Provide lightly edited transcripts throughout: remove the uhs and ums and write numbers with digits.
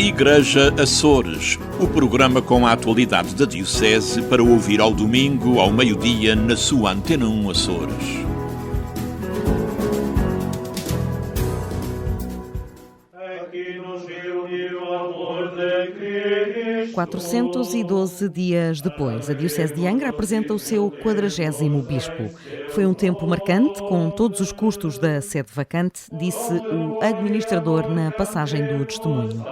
Igreja Açores, o programa com a atualidade da Diocese para ouvir ao domingo, ao meio-dia, na sua Antena 1 Açores. Aqui nos reuniu o amor de Cristo. 412 dias depois, a Diocese de Angra apresenta o seu 40º bispo. Foi um tempo marcante, com todos os custos da sede vacante, disse o administrador na passagem do testemunho.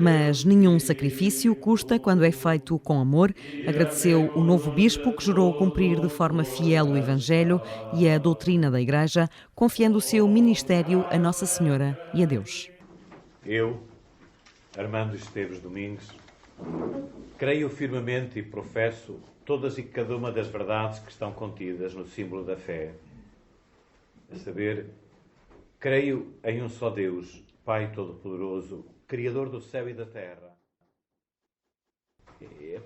Mas nenhum sacrifício custa quando é feito com amor, agradeceu o novo bispo, que jurou cumprir de forma fiel o Evangelho e a doutrina da Igreja, confiando o seu ministério a Nossa Senhora e a Deus. Eu, Armando Esteves Domingos, creio firmemente e professo todas e cada uma das verdades que estão contidas no símbolo da fé. A saber, creio em um só Deus, Pai Todo-Poderoso, Criador do céu e da terra.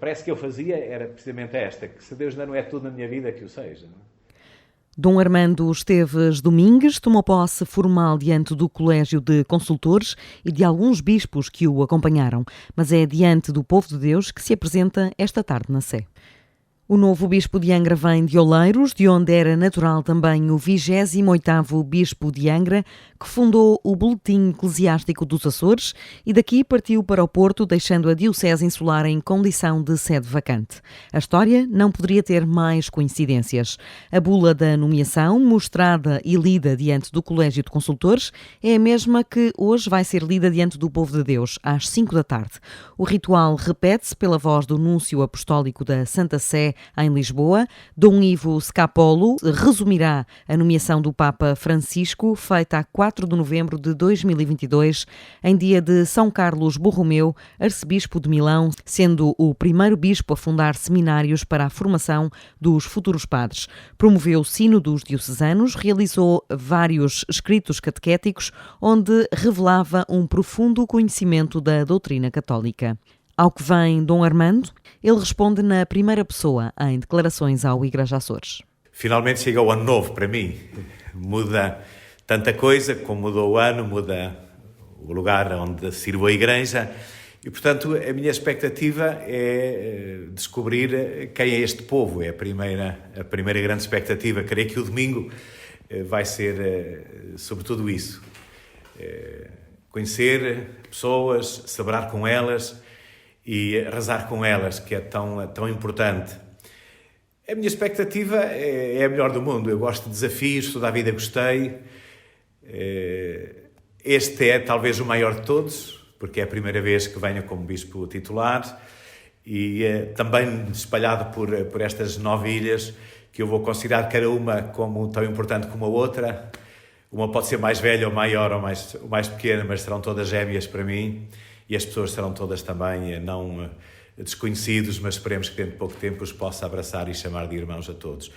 Parece que eu fazia era precisamente esta, que se Deus ainda não é tudo na minha vida, que o seja. Dom Armando Esteves Domingues tomou posse formal diante do Colégio de Consultores e de alguns bispos que o acompanharam, mas é diante do povo de Deus que se apresenta esta tarde na Sé. O novo bispo de Angra vem de Oleiros, de onde era natural também o 28º bispo de Angra, que fundou o Boletim Eclesiástico dos Açores e daqui partiu para o Porto, deixando a Diocese Insular em condição de sede vacante. A história não poderia ter mais coincidências. A bula da nomeação, mostrada e lida diante do Colégio de Consultores, é a mesma que hoje vai ser lida diante do povo de Deus, às 5 da tarde. O ritual repete-se pela voz do Núncio Apostólico da Santa Sé, em Lisboa. Dom Ivo Scapolo resumirá a nomeação do Papa Francisco, feita a 4 de novembro de 2022, em dia de São Carlos Borromeu, arcebispo de Milão, sendo o primeiro bispo a fundar seminários para a formação dos futuros padres. Promoveu sínodos diocesanos, realizou vários escritos catequéticos, onde revelava um profundo conhecimento da doutrina católica. Ao que vem Dom Armando, ele responde na primeira pessoa, em declarações ao Igreja Açores. Finalmente chega o ano novo para mim. Muda tanta coisa, como mudou o ano, muda o lugar onde sirvo a Igreja. E, portanto, a minha expectativa é descobrir quem é este povo. É a primeira grande expectativa. Creio que o domingo vai ser, sobretudo, isso. Conhecer pessoas, celebrar com elas e rezar com elas, que é tão importante. A minha expectativa é a melhor do mundo. Eu gosto de desafios, toda a vida gostei. Este é talvez o maior de todos, porque é a primeira vez que venho como bispo titular e também espalhado por estas 9 ilhas, que eu vou considerar cada uma como tão importante como a outra. Uma pode ser mais velha ou maior ou mais pequena, mas serão todas gêmeas para mim. E as pessoas serão todas também não desconhecidos, mas esperemos que dentro de pouco tempo os possa abraçar e chamar de irmãos a todos.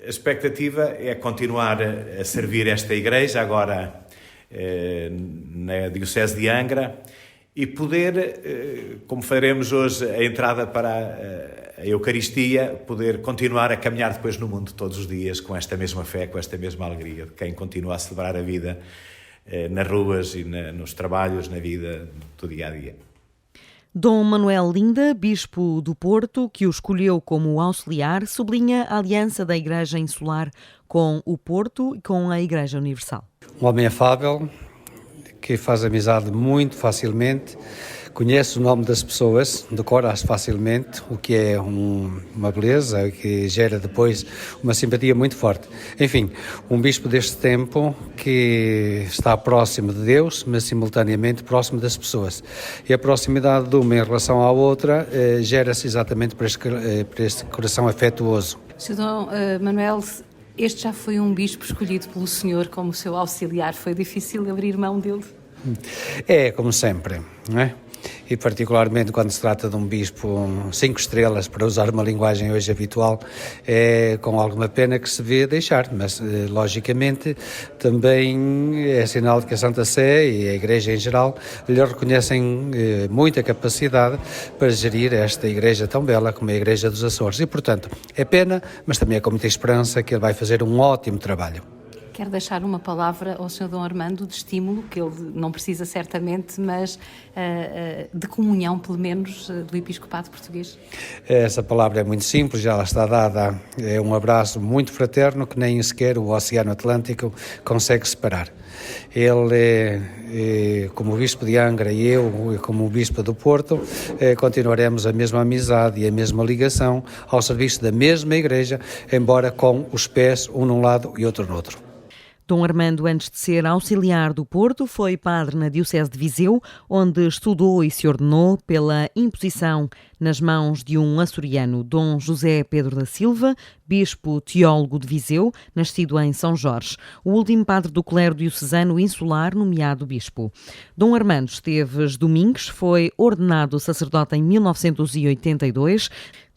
A expectativa é continuar a servir esta Igreja, agora na Diocese de Angra, e poder, como faremos hoje a entrada para a Eucaristia, poder continuar a caminhar depois no mundo todos os dias com esta mesma fé, com esta mesma alegria de quem continua a celebrar a vida nas ruas e nos trabalhos, na vida do dia-a-dia. Dom Manuel Linda, bispo do Porto, que o escolheu como auxiliar, sublinha a aliança da Igreja Insular com o Porto e com a Igreja Universal. Um homem afável, que faz amizade muito facilmente, conhece o nome das pessoas, decora-as facilmente, o que é uma beleza, que gera depois uma simpatia muito forte. Enfim, um bispo deste tempo que está próximo de Deus, mas simultaneamente próximo das pessoas. E a proximidade de uma em relação à outra gera-se exatamente por este coração afetuoso. Sr. Dom Manuel, este já foi um bispo escolhido pelo Senhor como seu auxiliar. Foi difícil abrir mão dele? É, como sempre, não é? E particularmente quando se trata de um bispo 5 estrelas, para usar uma linguagem hoje habitual, é com alguma pena que se vê deixar, mas logicamente também é sinal de que a Santa Sé e a Igreja em geral lhe reconhecem muita capacidade para gerir esta Igreja tão bela como a Igreja dos Açores. E portanto é pena, mas também é com muita esperança que ele vai fazer um ótimo trabalho. Quero deixar uma palavra ao Sr. Dom Armando de estímulo, que ele não precisa certamente, mas de comunhão, pelo menos, do Episcopado Português. Essa palavra é muito simples, já lá está dada. É um abraço muito fraterno que nem sequer o Oceano Atlântico consegue separar. Ele, como Bispo de Angra, e eu, como Bispo do Porto, continuaremos a mesma amizade e a mesma ligação ao serviço da mesma Igreja, embora com os pés um num lado e outro no outro. Dom Armando, antes de ser auxiliar do Porto, foi padre na Diocese de Viseu, onde estudou e se ordenou pela imposição nas mãos de um açoriano, Dom José Pedro da Silva, bispo teólogo de Viseu, nascido em São Jorge, o último padre do clero diocesano insular nomeado bispo. Dom Armando Esteves Domingues foi ordenado sacerdote em 1982,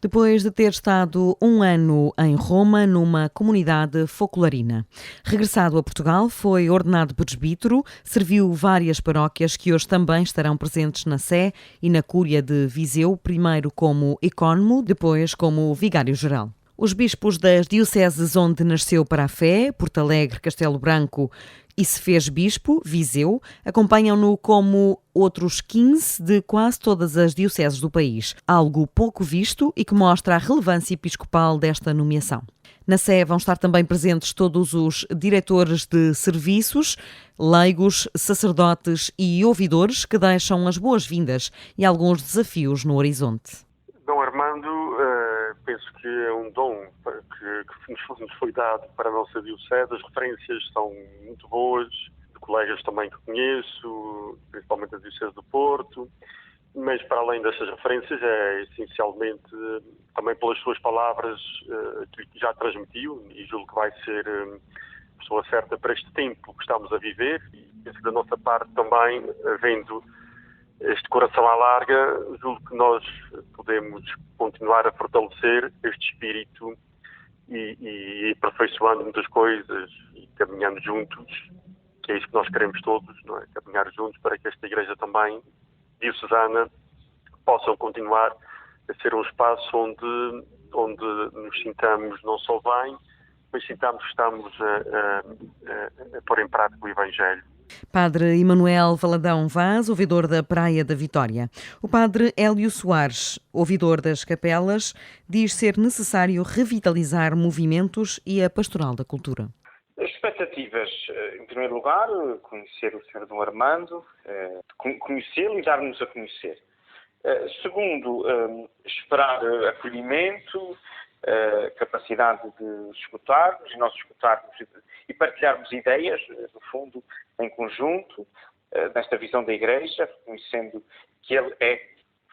depois de ter estado um ano em Roma, numa comunidade focolarina. Regressado a Portugal, foi ordenado presbítero, serviu várias paróquias que hoje também estarão presentes na Sé e na Cúria de Viseu, primeiro como ecónomo, depois como vigário-geral. Os bispos das dioceses onde nasceu para a fé, Porto Alegre, Castelo Branco, e se fez bispo, Viseu, acompanham-no como outros 15 de quase todas as dioceses do país, algo pouco visto e que mostra a relevância episcopal desta nomeação. Na Sé vão estar também presentes todos os diretores de serviços, leigos, sacerdotes e ouvidores que deixam as boas-vindas e alguns desafios no horizonte. Dom Armando, penso que é um dom que nos foi dado para a nossa diocese. As referências são muito boas, de colegas também que conheço, principalmente da Diocese do Porto, mas para além dessas referências é essencialmente também pelas suas palavras que já transmitiu, e julgo que vai ser a pessoa certa para este tempo que estamos a viver, e penso que da nossa parte também, havendo este coração à larga, julgo que nós podemos continuar a fortalecer este espírito e aperfeiçoando muitas coisas e caminhando juntos, que é isso que nós queremos todos, não é? Caminhar juntos para que esta Igreja também, diocesana, possa continuar a ser um espaço onde nos sintamos não só bem, mas sintamos que estamos a pôr em prática o Evangelho. Padre Emanuel Valadão Vaz, ouvidor da Praia da Vitória. O padre Hélio Soares, ouvidor das capelas, diz ser necessário revitalizar movimentos e a pastoral da cultura. As expectativas, em primeiro lugar, conhecer o Sr. Dom Armando, conhecê-lo e dar-nos a conhecer. Segundo, esperar acolhimento, capacidade de escutarmos, e nós escutarmos e partilharmos ideias, no fundo, em conjunto, nesta visão da Igreja, reconhecendo que ele é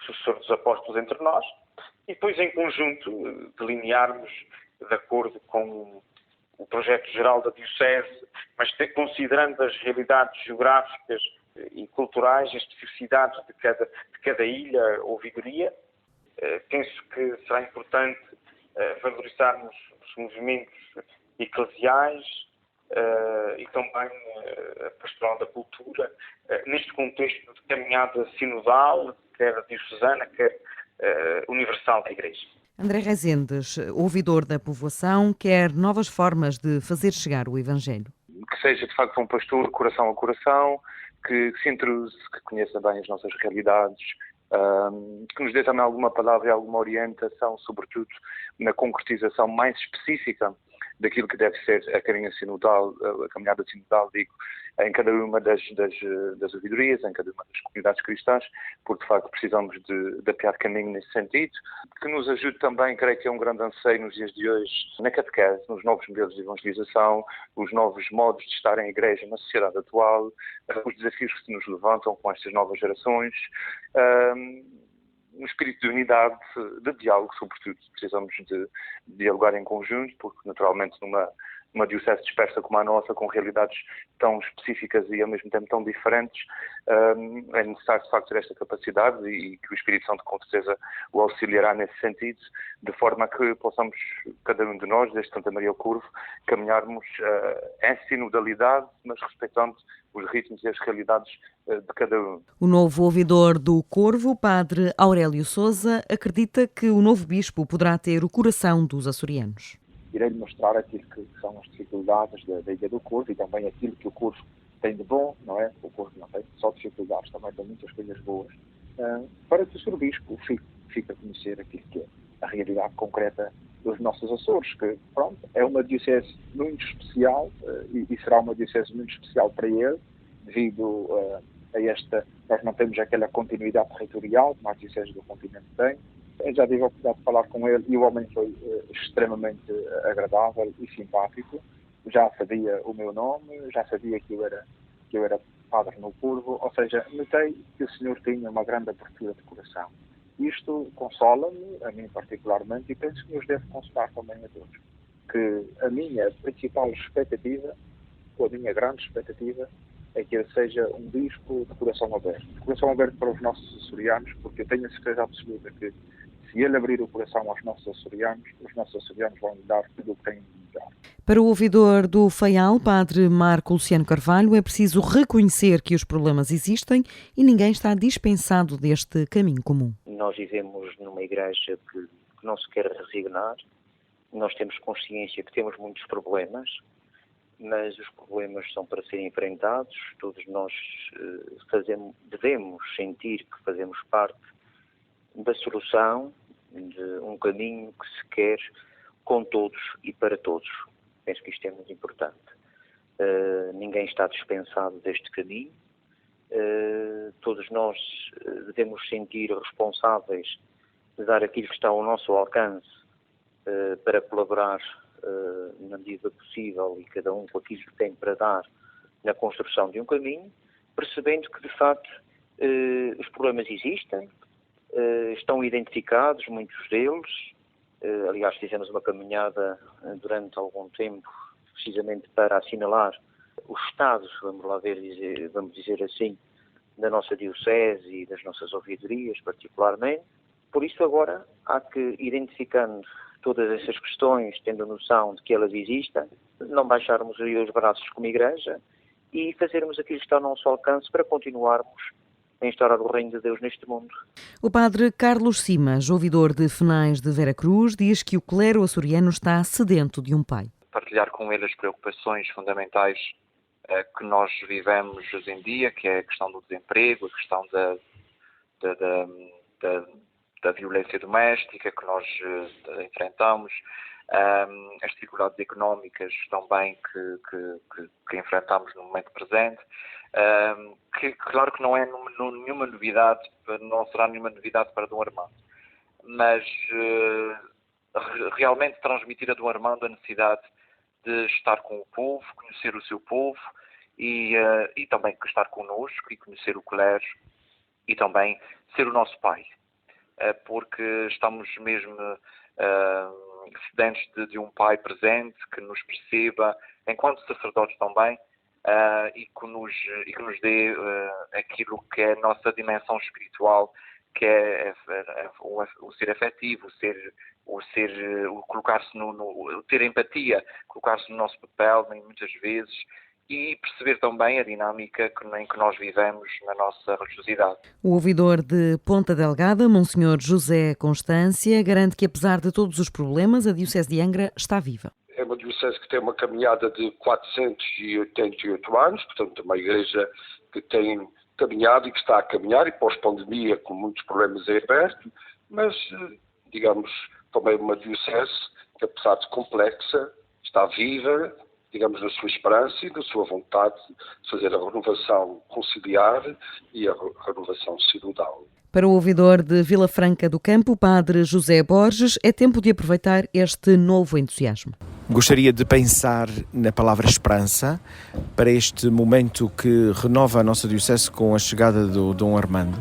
sucessor dos apóstolos entre nós, e depois, em conjunto, delinearmos, de acordo com o projeto geral da Diocese, mas considerando as realidades geográficas e culturais, as especificidades de cada ilha ou vigoria. Penso que será importante valorizarmos os movimentos eclesiais e também a pastoral da cultura, neste contexto de caminhada sinodal, quer diocesana, quer universal da Igreja. André Rezendes, ouvidor da povoação, quer novas formas de fazer chegar o Evangelho. Que seja, de facto, um pastor coração a coração, que se intruse, que conheça bem as nossas realidades, que nos dê também alguma palavra e alguma orientação, sobretudo na concretização mais específica daquilo que deve ser a caminhada sinodal, digo, em cada uma das ouvidorias, em cada uma das comunidades cristãs, porque de facto precisamos de apiar caminho nesse sentido, que nos ajude também, creio que é um grande anseio nos dias de hoje, na catequese, nos novos modelos de evangelização, os novos modos de estar em igreja na sociedade atual, os desafios que se nos levantam com estas novas gerações, um espírito de unidade, de diálogo, sobretudo. Precisamos de dialogar em conjunto, porque naturalmente numa diocese dispersa como a nossa, com realidades tão específicas e ao mesmo tempo tão diferentes, é necessário de facto ter esta capacidade e que o Espírito Santo com certeza o auxiliará nesse sentido, de forma a que possamos, cada um de nós, desde Santa Maria ao Corvo, caminharmos em sinodalidade, mas respeitando os ritmos e as realidades de cada um. O novo ouvidor do Corvo, padre Aurélio Sousa, acredita que o novo bispo poderá ter o coração dos açorianos. irei mostrar aquilo que são as dificuldades da Ilha do Corvo e também aquilo que o Corvo tem de bom, não é? O Corvo não tem só dificuldades, também tem muitas coisas boas, para que o Sr. Bispo fique a conhecer aquilo que é a realidade concreta dos nossos Açores, que, pronto, é uma diocese muito especial e será uma diocese muito especial para ele, devido a esta, nós não temos aquela continuidade territorial que as dioceses do continente têm. Eu já tive a oportunidade de falar com ele e o homem foi extremamente agradável e simpático. Já sabia o meu nome, já sabia que eu era padre no Corvo, ou seja, notei que o senhor tinha uma grande abertura de coração. Isto consola-me, a mim particularmente, e penso que nos deve consolar também a todos. Que a minha principal expectativa, ou a minha grande expectativa, é que ele seja um bispo de coração aberto para os nossos açorianos, porque eu tenho a certeza absoluta que se ele abrir o coração aos nossos açorianos vão lhe dar tudo o que têm de melhor. Para o ouvidor do Faial, Padre Marco Luciano Carvalho, é preciso reconhecer que os problemas existem e ninguém está dispensado deste caminho comum. Nós vivemos numa igreja que não se quer resignar, nós temos consciência que temos muitos problemas, mas os problemas são para serem enfrentados, todos nós devemos sentir que fazemos parte da solução, de um caminho que se quer com todos e para todos. Penso que isto é muito importante. Ninguém está dispensado deste caminho. Todos nós devemos sentir responsáveis de dar aquilo que está ao nosso alcance para colaborar na medida possível e cada um com aquilo que tem para dar na construção de um caminho, percebendo que, de facto, os problemas existem, estão identificados, muitos deles. Aliás, fizemos uma caminhada durante algum tempo, precisamente para assinalar os estados, vamos dizer assim, da nossa diocese e das nossas ouvidorias, particularmente. Por isso, agora, há que, identificando todas essas questões, tendo noção de que elas existem, não baixarmos aí os braços como igreja e fazermos aquilo que está ao nosso alcance para continuarmos a instaurar o reino de Deus neste mundo. O padre Carlos Simas, ouvidor de Fenais de Veracruz, diz que o clero açoriano está sedento de um pai. Partilhar com ele as preocupações fundamentais que nós vivemos hoje em dia, que é a questão do desemprego, a questão da violência doméstica que nós enfrentamos, as dificuldades económicas também que enfrentamos no momento presente, que claro que não é nenhuma novidade, não será nenhuma novidade para Dom Armando, mas realmente transmitir a Dom Armando a necessidade de estar com o povo, conhecer o seu povo e também estar connosco e conhecer o clero e também ser o nosso pai. Porque estamos mesmo sedentos de um pai presente, que nos perceba, enquanto sacerdotes também, e que nos dê aquilo que é a nossa dimensão espiritual, que é o ser afetivo, o colocar-se o ter empatia, colocar-se no nosso papel, muitas vezes, e perceber também a dinâmica em que nós vivemos na nossa religiosidade. O ouvidor de Ponta Delgada, Monsenhor José Constância, garante que, apesar de todos os problemas, a Diocese de Angra está viva. É uma diocese que tem uma caminhada de 488 anos, portanto, uma igreja que tem caminhado e que está a caminhar, e pós-pandemia, com muitos problemas em aberto, mas, digamos, também uma diocese que, apesar de complexa, está viva, digamos, da sua esperança e da sua vontade de fazer a renovação conciliar e a renovação sinodal. Para o ouvidor de Vila Franca do Campo, Padre José Borges, é tempo de aproveitar este novo entusiasmo. Gostaria de pensar na palavra esperança para este momento que renova a nossa diocese com a chegada do Dom Armando.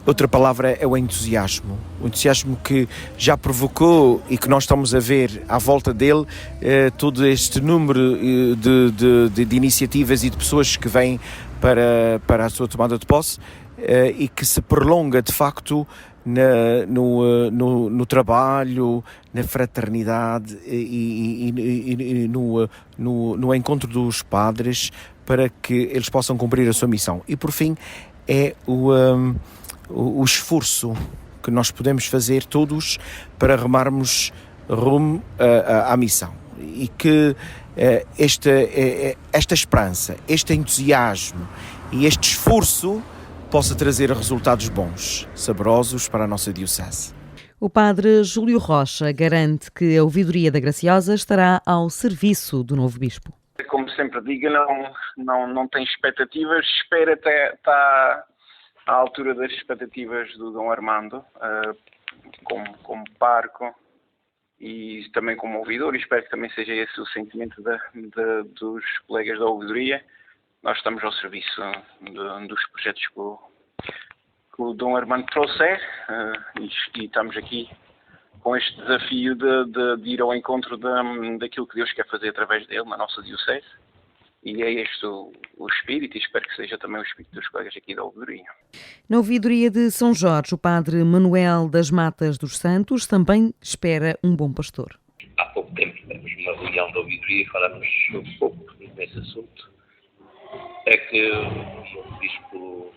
Outra palavra é o entusiasmo que já provocou e que nós estamos a ver à volta dele todo este número de iniciativas e de pessoas que vêm para a sua tomada de posse e que se prolonga de facto no trabalho, na fraternidade e no encontro dos padres para que eles possam cumprir a sua missão. E por fim é o esforço que nós podemos fazer todos para remarmos rumo à missão. E que esta esperança, este entusiasmo e este esforço possa trazer resultados bons, saborosos para a nossa diocese. O padre Júlio Rocha garante que a ouvidoria da Graciosa estará ao serviço do novo bispo. Como sempre digo, não tem expectativas, espera até estar à altura das expectativas do Dom Armando, como parco e também como ouvidor, e espero que também seja esse o sentimento dos colegas da ouvidoria. Nós estamos ao serviço dos projetos que o Dom Armando trouxer e estamos aqui com este desafio de ir ao encontro daquilo que Deus quer fazer através dele na nossa diocese. E é este o espírito, e espero que seja também o espírito dos colegas aqui da ouvidoria. Na ouvidoria de São Jorge, o padre Manuel das Matas dos Santos também espera um bom pastor. Há pouco tempo tivemos uma reunião da ouvidoria e falamos um pouco nesse assunto. É que o bispo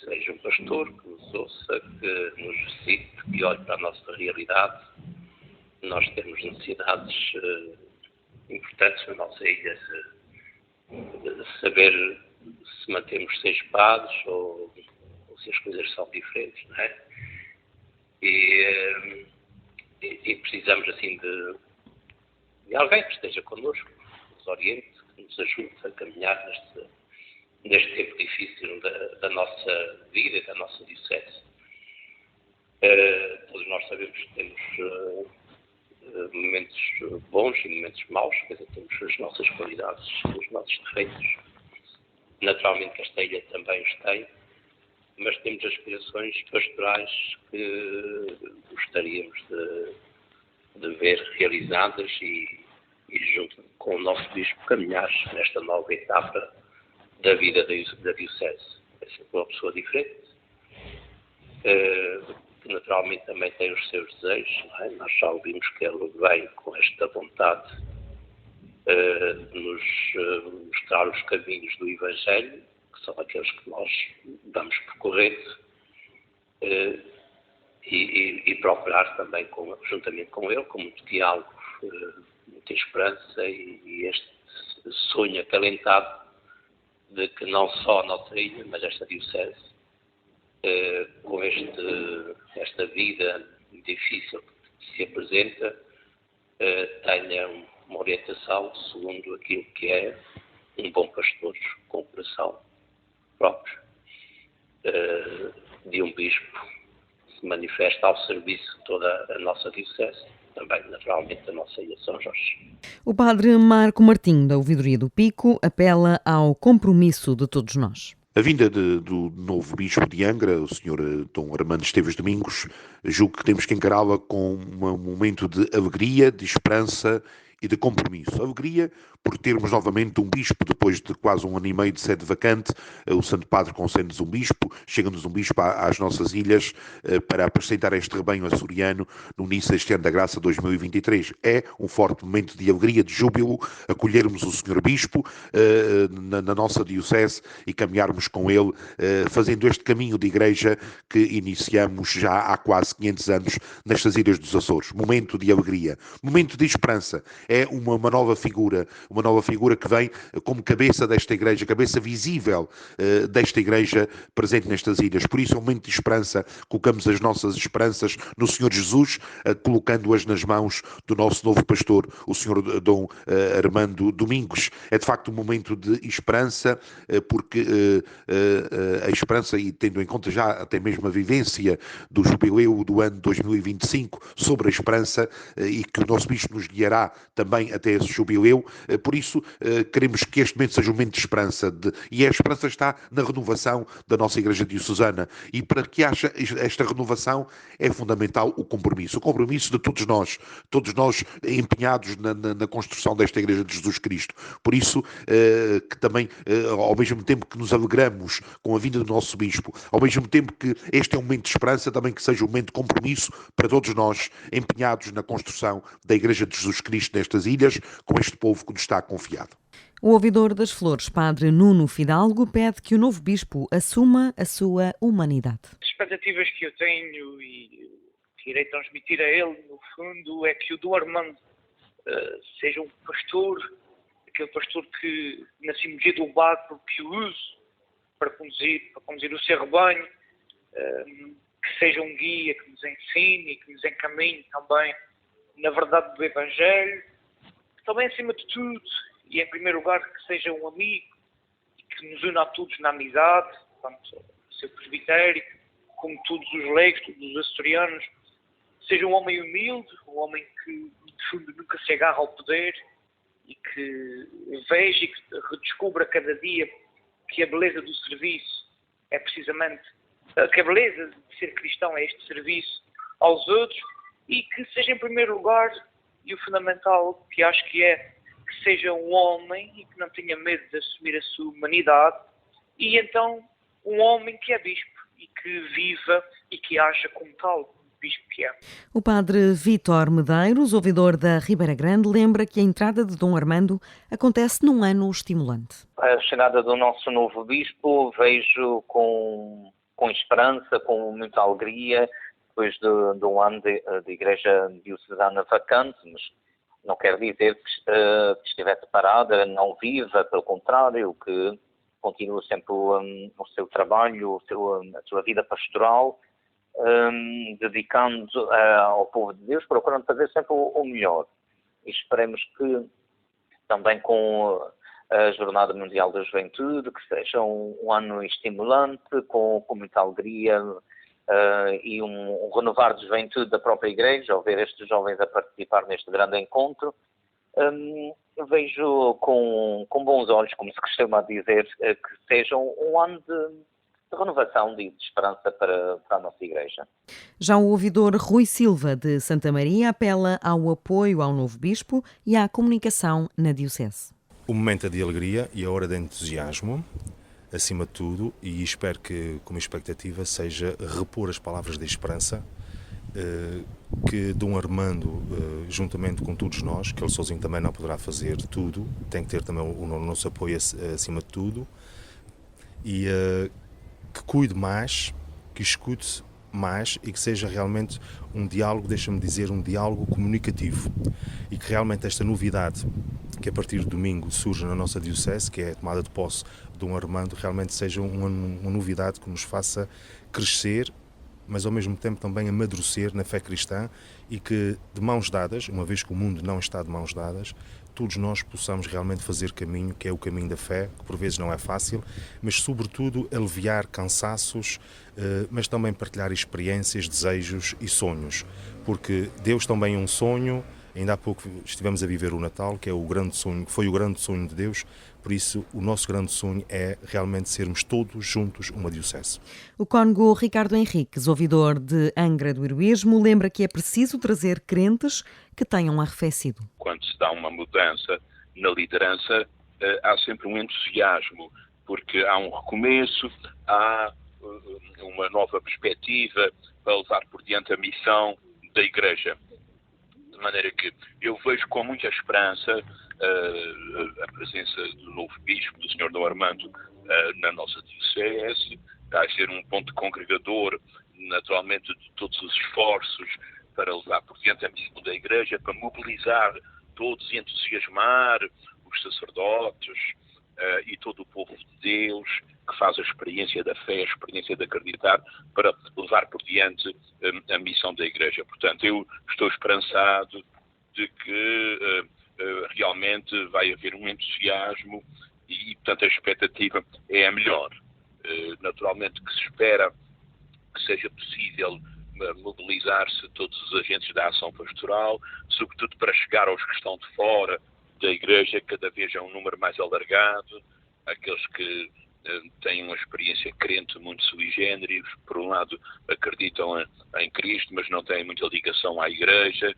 seja um pastor, que nos ouça, que nos visite, que olhe para a nossa realidade. Nós temos necessidades importantes na nossa ilha, de saber se mantemos 6 padres ou se as coisas são diferentes, não é? E precisamos assim de alguém que esteja connosco, que nos oriente, que nos ajude a caminhar neste tempo difícil da nossa vida e da nossa diocese. Todos nós sabemos que temos momentos bons e momentos maus, quer dizer, temos as nossas qualidades, os nossos defeitos. Naturalmente que esta ilha também os tem, mas temos aspirações pastorais que gostaríamos de ver realizadas e junto com o nosso bispo caminhar nesta nova etapa da vida da diocese. É sempre uma pessoa diferente, que naturalmente também tem os seus desejos, não é? Nós já ouvimos que ele vem com esta vontade de nos mostrar os caminhos do Evangelho, que são aqueles que nós vamos percorrendo, e procurar também, juntamente com ele, com muito diálogo, muita esperança e este sonho acalentado de que não só a nossa ilha, mas esta diocese, com esta vida difícil que se apresenta, tenha uma orientação segundo aquilo que é um bom pastor com o coração próprio, de um bispo que se manifesta ao serviço de toda a nossa diocese, também naturalmente da nossa ilha de São Jorge. O padre Marco Martinho, da ouvidoria do Pico, apela ao compromisso de todos nós. A vinda do novo bispo de Angra, o Sr. Dom Armando Esteves Domingos, julgo que temos que encará-la com um momento de alegria, de esperança e de compromisso. Alegria por termos novamente um bispo, depois de quase 1 ano e meio de sede vacante. O Santo Padre concede-nos um bispo, chega-nos um bispo às nossas ilhas para apresentar este rebanho açoriano no Missa este ano da Graça 2023. É um forte momento de alegria, de júbilo, acolhermos o Sr. Bispo na nossa diocese e caminharmos com ele, fazendo este caminho de igreja que iniciamos já há quase 500 anos nestas ilhas dos Açores. Momento de alegria, momento de esperança. É uma nova figura que vem como cabeça desta igreja, cabeça visível desta igreja presente nestas ilhas. Por isso é um momento de esperança, colocamos as nossas esperanças no Senhor Jesus, colocando-as nas mãos do nosso novo pastor, o Sr. Dom Armando Domingos. É de facto um momento de esperança, porque a esperança, e tendo em conta já até mesmo a vivência do jubileu do ano 2025 sobre a esperança, e que o nosso bispo nos guiará também até esse jubileu. Por isso, queremos que este momento seja um momento de esperança, e a esperança está na renovação da nossa Igreja Diocesana, e para que haja esta renovação é fundamental o compromisso de todos nós empenhados na construção desta Igreja de Jesus Cristo. Por isso, que também, ao mesmo tempo que nos alegramos com a vinda do nosso Bispo, ao mesmo tempo que este é um momento de esperança, também que seja um momento de compromisso para todos nós, empenhados na construção da Igreja de Jesus Cristo nestas ilhas, com este povo que nos está confiado. O ouvidor das flores, padre Nuno Fidalgo, pede que o novo bispo assuma a sua humanidade. As expectativas que eu tenho e que irei transmitir a ele, no fundo, é que o Dom Armando seja um pastor, aquele pastor que, na simbologia do báculo, que o use para conduzir o seu rebanho, que seja um guia que nos ensine e que nos encaminhe também na verdade do Evangelho, também acima de tudo, e em primeiro lugar, que seja um amigo que nos una a todos na amizade, tanto o seu presbitério, como todos os leigos, todos os açorianos, seja um homem humilde, um homem que, de fundo, nunca se agarra ao poder e que veja e que redescubra cada dia que a beleza do serviço é precisamente, que a beleza de ser cristão é este serviço aos outros, e que seja em primeiro lugar, e o fundamental que acho que é, que seja um homem e que não tenha medo de assumir a sua humanidade, e então um homem que é bispo e que viva e que haja como tal, bispo que é. O padre Vítor Medeiros, ouvidor da Ribeira Grande, lembra que a entrada de Dom Armando acontece num ano estimulante. A chegada do nosso novo bispo vejo com esperança, com muita alegria, depois de um ano de igreja diocesana vacante, mas não quer dizer que estivesse parada, não viva, pelo contrário, que continua sempre o seu trabalho, a sua vida pastoral, dedicando ao povo de Deus, procurando fazer sempre o melhor. E esperemos que também com a Jornada Mundial da Juventude, que seja um ano estimulante, com muita alegria, e um renovar de juventude da própria Igreja, ao ver estes jovens a participar neste grande encontro. Vejo com bons olhos, como se costuma dizer, que seja um ano de renovação, de esperança para a nossa Igreja. Já o ouvidor Rui Silva, de Santa Maria, apela ao apoio ao novo bispo e à comunicação na Diocese. O momento é de alegria e a hora de entusiasmo, acima de tudo, e espero que, como expectativa, seja repor as palavras de esperança que Dom Armando, juntamente com todos nós, que ele sozinho também não poderá fazer tudo, tem que ter também o nosso apoio acima de tudo, e que cuide mais, que escute mais e que seja realmente um diálogo, deixa-me dizer, um diálogo comunicativo, e que realmente esta novidade que a partir de domingo surge na nossa Diocese, que é a tomada de posse de Dom Armando, realmente seja uma novidade que nos faça crescer, mas ao mesmo tempo também amadurecer na fé cristã, e que de mãos dadas, uma vez que o mundo não está de mãos dadas, todos nós possamos realmente fazer caminho, que é o caminho da fé, que por vezes não é fácil, mas sobretudo aliviar cansaços, mas também partilhar experiências, desejos e sonhos, porque Deus também é um sonho. Ainda há pouco estivemos a viver o Natal, que é o grande sonho, que foi o grande sonho de Deus, por isso o nosso grande sonho é realmente sermos todos juntos uma diocese. O cônego Ricardo Henriques, ouvidor de Angra do Heroísmo, lembra que é preciso trazer crentes que tenham arrefecido. Quando se dá uma mudança na liderança, há sempre um entusiasmo, porque há um recomeço, há uma nova perspectiva para levar por diante a missão da Igreja. De maneira que eu vejo com muita esperança a presença do novo bispo, do Sr. Dom Armando, na nossa Diocese. Vai ser um ponto congregador, naturalmente, de todos os esforços para levar por diante a missão da Igreja, para mobilizar todos e entusiasmar os sacerdotes e todo o povo de Deus, que faz a experiência da fé, a experiência de acreditar, para levar por diante a missão da Igreja. Portanto, eu estou esperançado de que realmente vai haver um entusiasmo e, portanto, a expectativa é a melhor. Naturalmente que se espera que seja possível mobilizar-se todos os agentes da ação pastoral, sobretudo para chegar aos que estão de fora da Igreja, cada vez é um número mais alargado, aqueles que têm uma experiência crente muito sui generis, por um lado acreditam em Cristo, mas não têm muita ligação à Igreja,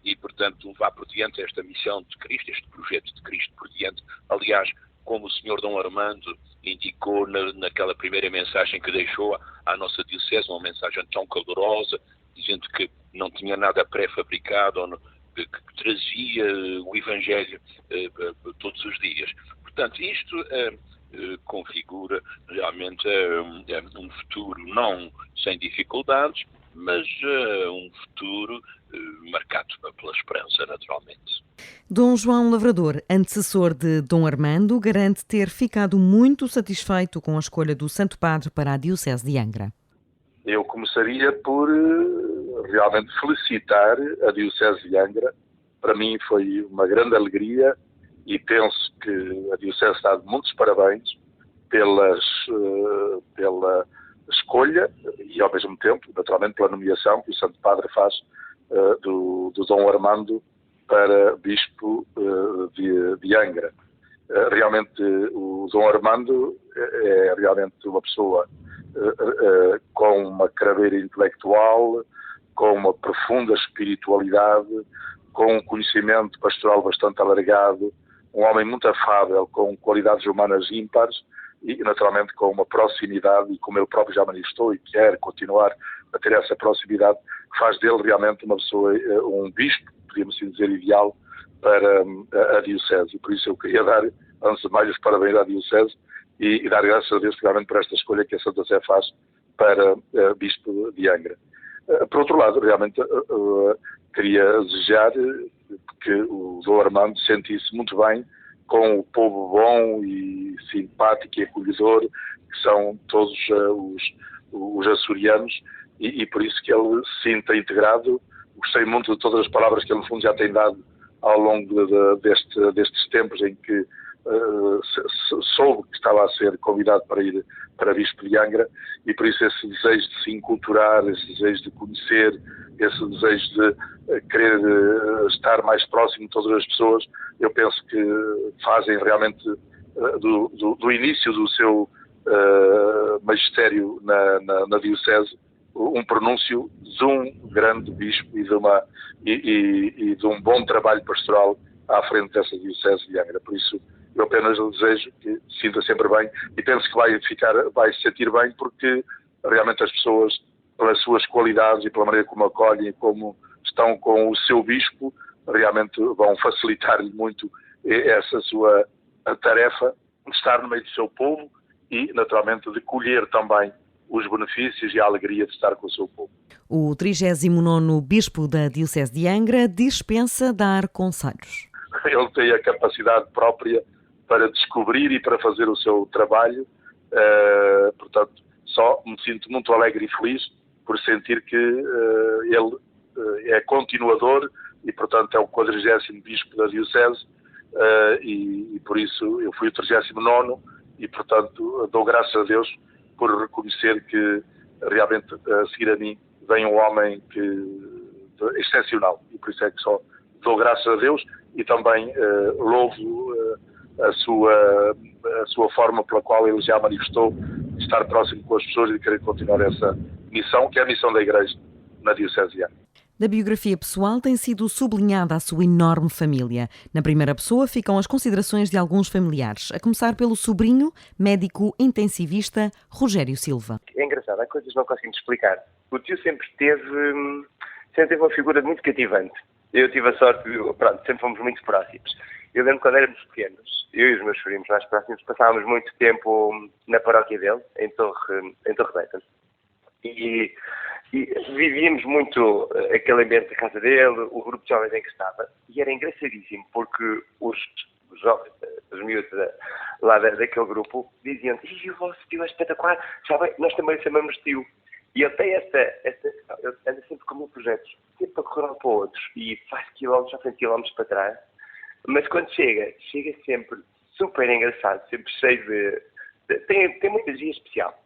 e portanto levar por diante esta missão de Cristo, este projeto de Cristo por diante. Aliás, como o Sr. Dom Armando indicou naquela primeira mensagem que deixou à nossa Diocese, uma mensagem tão calorosa, dizendo que não tinha nada pré-fabricado, que trazia o Evangelho todos os dias. Portanto, isto configura realmente um futuro não sem dificuldades, mas um futuro marcado pela esperança, naturalmente. Dom João Lavrador, antecessor de Dom Armando, garante ter ficado muito satisfeito com a escolha do Santo Padre para a Diocese de Angra. Eu começaria por realmente felicitar a Diocese de Angra. Para mim foi uma grande alegria e penso que a Diocese está de muitos parabéns pela escolha e, ao mesmo tempo, naturalmente, pela nomeação que o Santo Padre faz do Dom Armando para Bispo de Angra. Realmente, o Dom Armando é realmente uma pessoa com uma craveira intelectual, com uma profunda espiritualidade, com um conhecimento pastoral bastante alargado, um homem muito afável, com qualidades humanas ímpares e, naturalmente, com uma proximidade, e como ele próprio já manifestou e quer continuar a ter essa proximidade, que faz dele realmente uma pessoa, um bispo, podíamos assim dizer, ideal para a Diocese. E por isso eu queria dar, antes de mais, os parabéns à Diocese e dar graças a Deus realmente por esta escolha que a Santa Sé faz para Bispo de Angra. Por outro lado, realmente queria desejar que o Dom Armando se sentisse muito bem com o povo bom e simpático e acolhedor que são todos os açorianos e por isso que ele se sinta integrado. Gostei muito de todas as palavras que ele, no fundo, já tem dado ao longo destes tempos em que soube que estava a ser convidado para ir para Bispo de Angra e por isso esse desejo de se enculturar, esse desejo de conhecer, esse desejo de querer estar mais próximo de todas as pessoas, eu penso que fazem realmente do início do seu magistério na Diocese um pronúncio de um grande bispo e de um bom trabalho pastoral à frente dessa Diocese de Angra. Por isso, eu apenas lhe desejo que se sinta sempre bem e penso que vai se sentir bem porque realmente as pessoas, pelas suas qualidades e pela maneira como acolhem e como estão com o seu bispo, realmente vão facilitar-lhe muito essa sua tarefa de estar no meio do seu povo e, naturalmente, de colher também os benefícios e a alegria de estar com o seu povo. O 39º Bispo da Diocese de Angra dispensa dar conselhos. Ele tem a capacidade própria para descobrir e para fazer o seu trabalho, portanto, só me sinto muito alegre e feliz por sentir que ele é continuador e, portanto, é o 40º Bispo da Diocese e por isso eu fui o 39º e, portanto, dou graças a Deus por reconhecer que realmente a seguir a mim vem um homem excepcional e por isso é que só dou graças a Deus e também louvo a sua forma pela qual ele já manifestou de estar próximo com as pessoas e de querer continuar essa missão, que é a missão da Igreja na Diocese de Angra. Da biografia pessoal tem sido sublinhada a sua enorme família. Na primeira pessoa ficam as considerações de alguns familiares, a começar pelo sobrinho, médico intensivista Rogério Silva. É engraçado, há coisas que não conseguimos explicar. O tio sempre teve uma figura muito cativante. Eu tive a sorte, sempre fomos muito próximos. Eu lembro quando éramos pequenos, eu e os meus sobrinhos mais próximos, passávamos muito tempo na paróquia dele, em Torre Beta. E vivíamos muito aquele ambiente da casa dele, o grupo de jovens em que estava, e era engraçadíssimo, porque os jovens, os miúdos lá daquele grupo, diziam: "E o vosso tio é espetacular, já bem, nós também chamamos tio." E ele tem ele anda sempre com mil projetos, sempre para correr um para o outro, e faz quilómetros à frente, quilómetros para trás, mas quando chega sempre super engraçado, sempre cheio de tem muita energia especial.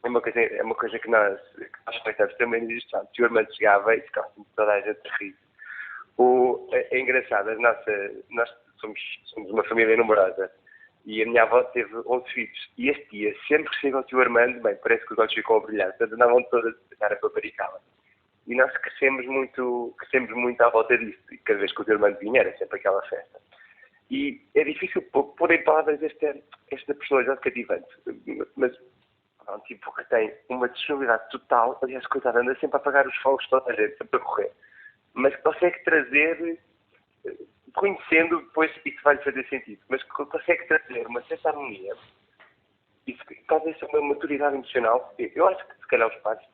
É uma coisa que nós respeitamos também existe. Se o Armando chegava e ficava toda a gente a rir. É engraçado, nós somos uma família numerosa e a minha avó teve 11 filhos e este dia, sempre que chega o tio Armando, bem, parece que os olhos ficam a brilhar, portanto andavam todas a tentar a paparicá-la. E nós crescemos muito à volta disso, e cada vez que o tio Armando vinha era sempre aquela festa. E é difícil pôr em palavras esta personalidade cativante, mas é um tipo que tem uma disponibilidade total, aliás, coitado, anda sempre a apagar os fogos toda a gente, sempre a correr, mas que consegue trazer, conhecendo depois, isso vai-lhe fazer sentido, mas que consegue trazer uma certa harmonia, e talvez uma maturidade emocional. Eu acho que se calhar os padres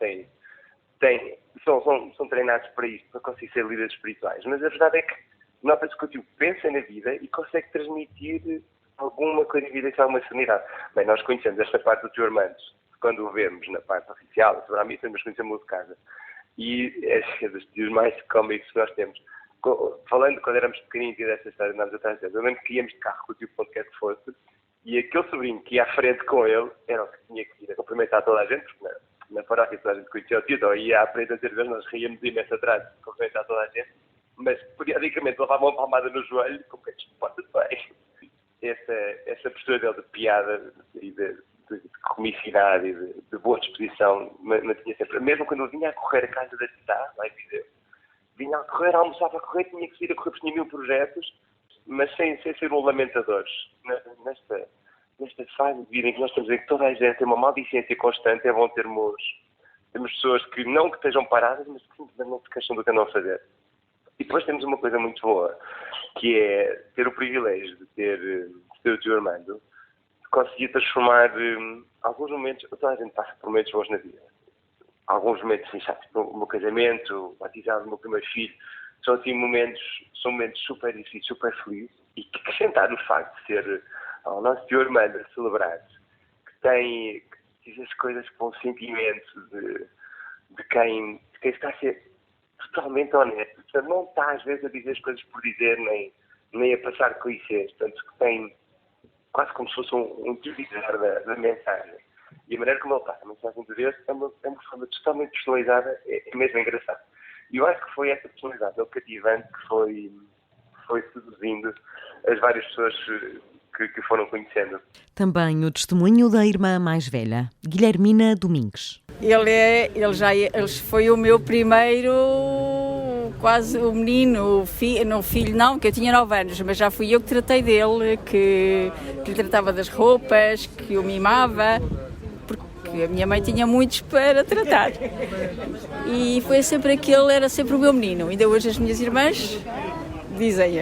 são treinados para isto, para conseguir ser líderes espirituais. Mas a verdade é que nota-se que o tio pensa na vida e consegue transmitir alguma clarividência, alguma serenidade. Bem, nós conhecemos esta parte do tio Armando quando o vemos na parte oficial, sobre a missa, mas conhecemos-o de casa. E é dos tios mais cómicos que nós temos. Falando quando éramos pequeninos e dessa história, andámos atrás deles. Eu lembro que íamos de carro com o tio, onde quer que fosse, e aquele sobrinho que ia à frente com ele era o que tinha que ir a cumprimentar toda a gente, porque na paróquia toda a gente conhecia o tio, então ia à frente a dizer vezes, nós ríamos imenso atrás de cumprimentar toda a gente, mas periodicamente levava uma palmada no joelho, como que porta-se bem. Essa postura dele de piada e de comicidade e de boa disposição mantinha sempre. Mesmo quando ele vinha a correr a casa da Titá, lá em Viseu, vinha a correr, almoçava a correr, tinha que ir a correr porque tinha 1000 projetos, mas sem ser um lamentador. Nesta fase de vida em que nós estamos a ver que toda a gente tem uma maldicência constante, é bom termos pessoas que não que estejam paradas, mas que simplesmente não se queixam do que andam a fazer. E depois temos uma coisa muito boa, que é ter o privilégio de ter o tio Armando, conseguir transformar alguns momentos, toda a gente passa por momentos bons na vida. Alguns momentos, assim, sabe, o meu casamento, o batizado do meu primeiro filho, são assim momentos super difíceis, super felizes, e que acrescentar no facto de ser ao nosso tio Armando a celebrar, que diz as coisas com sentimento de quem está a ser totalmente honesto. Portanto, não está às vezes a dizer as coisas por dizer, nem a passar clichês. Portanto, que tem quase como se fosse um divisor da mensagem. E a maneira como ele passa a mensagem de Deus é uma forma totalmente personalizada, é mesmo engraçado. E eu acho que foi essa personalidade, o cativante, que foi seduzindo as várias pessoas que foram conhecendo. Também o testemunho da irmã mais velha, Guilhermina Domingues. Ele foi o meu primeiro, quase o menino, filho não, que eu tinha 9 anos, mas já fui eu que tratei dele, que lhe tratava das roupas, que o mimava, porque a minha mãe tinha muitos para tratar. E foi sempre aquele, era sempre o meu menino. Ainda hoje as minhas irmãs dizem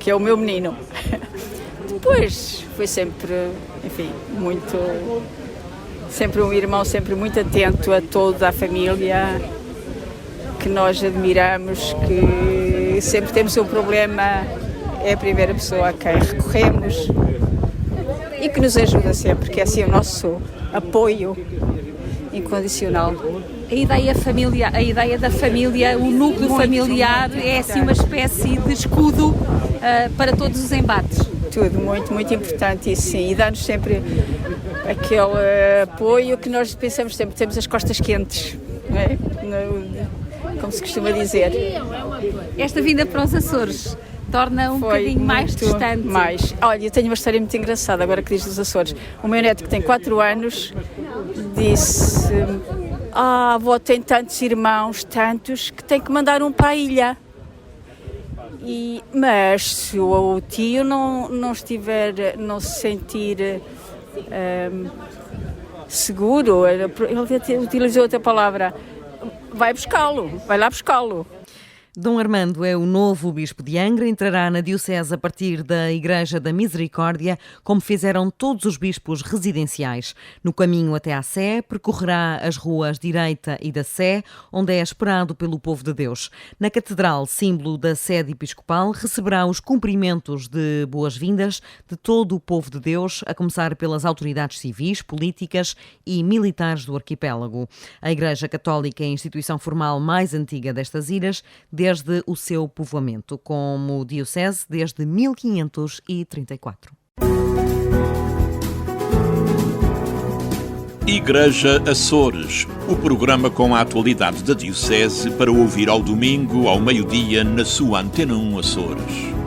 que é o meu menino. Depois foi sempre, enfim, sempre um irmão, sempre muito atento a toda a família, que nós admiramos, que sempre temos um problema, é a primeira pessoa a quem recorremos e que nos ajuda sempre, que é assim o nosso apoio incondicional. A ideia da família, o núcleo familiar é assim uma espécie de escudo para todos os embates. Tudo muito, muito importante, e sim, e dá-nos sempre aquele apoio que nós pensamos sempre, temos as costas quentes, não é? Como se costuma dizer. Esta vinda para os Açores torna um bocadinho mais distante. Olha, eu tenho uma história muito engraçada agora que diz dos Açores. O meu neto, que tem 4 anos, disse: a avó tem tantos irmãos, tantos, que tem que mandar um para a ilha. Mas se o tio não se sentir seguro, ele utilizou outra palavra, vai lá buscá-lo. Dom Armando é o novo bispo de Angra, entrará na diocese a partir da Igreja da Misericórdia, como fizeram todos os bispos residenciais. No caminho até à Sé, percorrerá as ruas Direita e da Sé, onde é esperado pelo povo de Deus. Na Catedral, símbolo da sede episcopal, receberá os cumprimentos de boas-vindas de todo o povo de Deus, a começar pelas autoridades civis, políticas e militares do arquipélago. A Igreja Católica é a instituição formal mais antiga destas ilhas, desde o seu povoamento, como diocese desde 1534. Igreja Açores, o programa com a atualidade da diocese para ouvir ao domingo, ao meio-dia, na sua Antena 1 Açores.